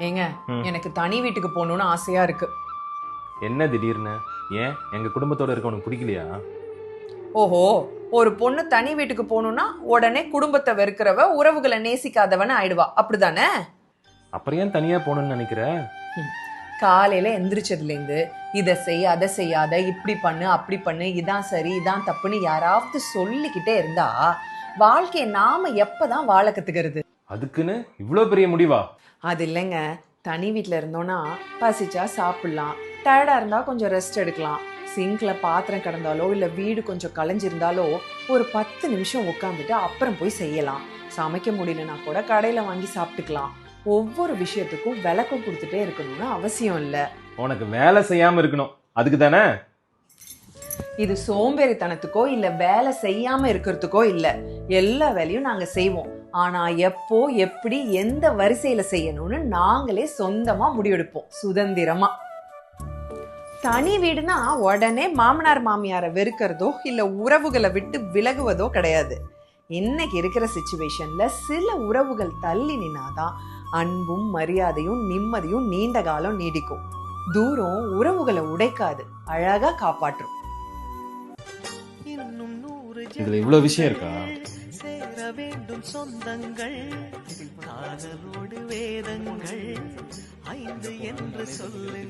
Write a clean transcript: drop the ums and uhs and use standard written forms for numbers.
ஏங்க எனக்கு தனி வீட்டுக்கு போகணும்னு ஆசையா இருக்கு. என்ன திடீர்னு? ஏன் எங்க குடும்பத்தோட இருக்க உனக்கு பிடிக்கலையா? ஓஹோ, ஒரு பொண்ணு தனி வீட்டுக்கு போகணும்னா உடனே குடும்பத்தை வெறுக்கிறவ, உறவுகளை நேசிக்காதவன்னு ஆயிடுவா, அப்படிதானே? அப்புறம் ஏன் தனியா போகணும்னு நினைக்கிற? காலையில எந்திரிச்சதுல இருந்து இதை செய் அதை செய்யாத, இப்படி பண்ணு அப்படி பண்ணு, இதான் சரி இதான் தப்புன்னு யாராவது சொல்லிக்கிட்டே இருந்தா வாழ்க்கையை நாம எப்பதான் வாழ கத்துக்கிறது? அதுக்குன்னு இவ்வளவு பெரிய முடிவா? அது இல்லைங்க, தனி வீட்டில் இருந்தோன்னா பசிச்சா சாப்பிடலாம், டயர்டா இருந்தா கொஞ்சம் ரெஸ்ட் எடுக்கலாம், சிங்க்ல பாத்திரம் கிடந்தாலோ இல்லை வீடு கொஞ்சம் கலைஞ்சிருந்தாலோ ஒரு 10 நிமிஷம் உட்காந்துட்டு அப்புறம் போய் செய்யலாம். சமைக்க முடியலன்னா கூட கடையில வாங்கி சாப்பிட்டுக்கலாம். ஒவ்வொரு விஷயத்துக்கும் விளக்கம் கொடுத்துட்டே இருக்கணும்னு அவசியம் இல்லை. உனக்கு வேலை செய்யாம இருக்கணும், அதுக்கு தானே? இது சோம்பேறித்தனத்துக்கோ இல்லை வேலை செய்யாம இருக்கிறதுக்கோ இல்லை. எல்லா வேலையும் நாங்க செய்வோம். ஆனா எப்போ எப்படி எந்த வரிசையில செய்யணும்னு நாங்களே சொந்தமா முடிவெடுப்போம், சுதந்திரமா. தனி வீடுனா உடனே மாமனார் மாமியாரை வெறுக்கிறதோ இல்ல உறவுகளை விட்டு விலகுவதோ கிடையாது. இன்னைக்கு இருக்கிற சிச்சுவேஷன்ல சில உறவுகள் தள்ளி நின்னாதான் அன்பும் மரியாதையும் நிம்மதியும் நீண்ட காலம் நீடிக்கும். தூரம் உறவுகளை உடைக்காது, அழகா காப்பாற்றும். இதுல இவ்வளவு விஷயம் இருக்கா? சேர வேண்டும் சொந்தங்கள், காதலோடு வேதங்கள் 5 என்று சொல்லு.